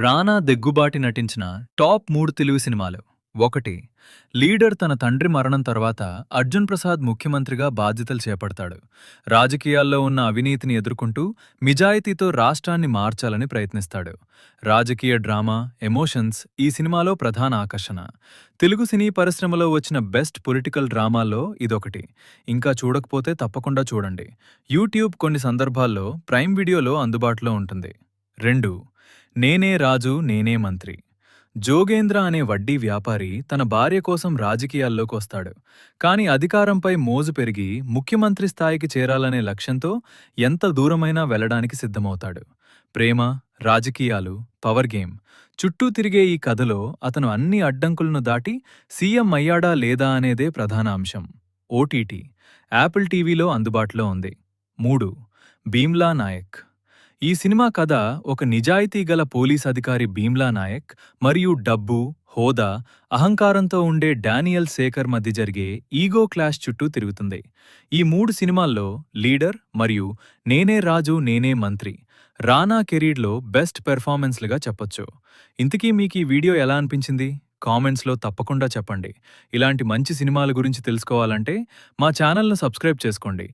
రానా దగ్గుబాటి నటించిన టాప్ 3 తెలుగు సినిమాలు. 1. లీడర్ తన తండ్రి మరణం తర్వాత అర్జున్ ప్రసాద్ ముఖ్యమంత్రిగా బాధ్యతలు చేపడతాడు. రాజకీయాల్లో ఉన్న అవినీతిని ఎదుర్కొంటూ నిజాయితీతో రాష్ట్రాన్ని మార్చాలని ప్రయత్నిస్తాడు. రాజకీయ డ్రామా, ఎమోషన్స్ ఈ సినిమాలో ప్రధాన ఆకర్షణ. తెలుగు సినీ పరిశ్రమలో వచ్చిన బెస్ట్ పొలిటికల్ డ్రామాల్లో ఇదొకటి. ఇంకా చూడకపోతే తప్పకుండా చూడండి. యూట్యూబ్ కొన్ని సందర్భాల్లో ప్రైమ్ వీడియోలో అందుబాటులో ఉంటుంది. 2. నేనే రాజు నేనే మంత్రి. జోగేంద్ర అనే వడ్డీ వ్యాపారి తన భార్య కోసం రాజకీయాల్లోకి వస్తాడు. కాని అధికారంపై మోజు పెరిగి ముఖ్యమంత్రి స్థాయికి చేరాలనే లక్ష్యంతో ఎంత దూరమైనా వెళ్లడానికి సిద్ధమవుతాడు. ప్రేమ, రాజకీయాలు, పవర్ గేమ్ చుట్టూ తిరిగే ఈ కథలో అతను అన్ని అడ్డంకులను దాటి సీఎం అయ్యాడా లేదా అనేదే ప్రధాన అంశం. ఓటీటీ యాపిల్ టీవీలో అందుబాటులో ఉంది. 3. భీమ్లా నాయక్. ఈ సినిమా కథ ఒక నిజాయితీ గల పోలీస్ అధికారి భీమ్లా నాయక్ మరియు డబ్బు, హోదా, అహంకారంతో ఉండే డానియల్ శేఖర్ మధ్య జరిగే ఈగో క్లాష్ చుట్టూ తిరుగుతుంది. ఈ 3 సినిమాల్లో లీడర్ మరియు నేనే రాజు నేనే మంత్రి రానా కెరీర్లో బెస్ట్ పెర్ఫార్మెన్స్లుగా చెప్పొచ్చు. ఇంతకీ మీకీ వీడియో ఎలా అనిపించింది? కామెంట్స్లో తప్పకుండా చెప్పండి. ఇలాంటి మంచి సినిమాల గురించి తెలుసుకోవాలంటే మా ఛానల్ను సబ్స్క్రైబ్ చేసుకోండి.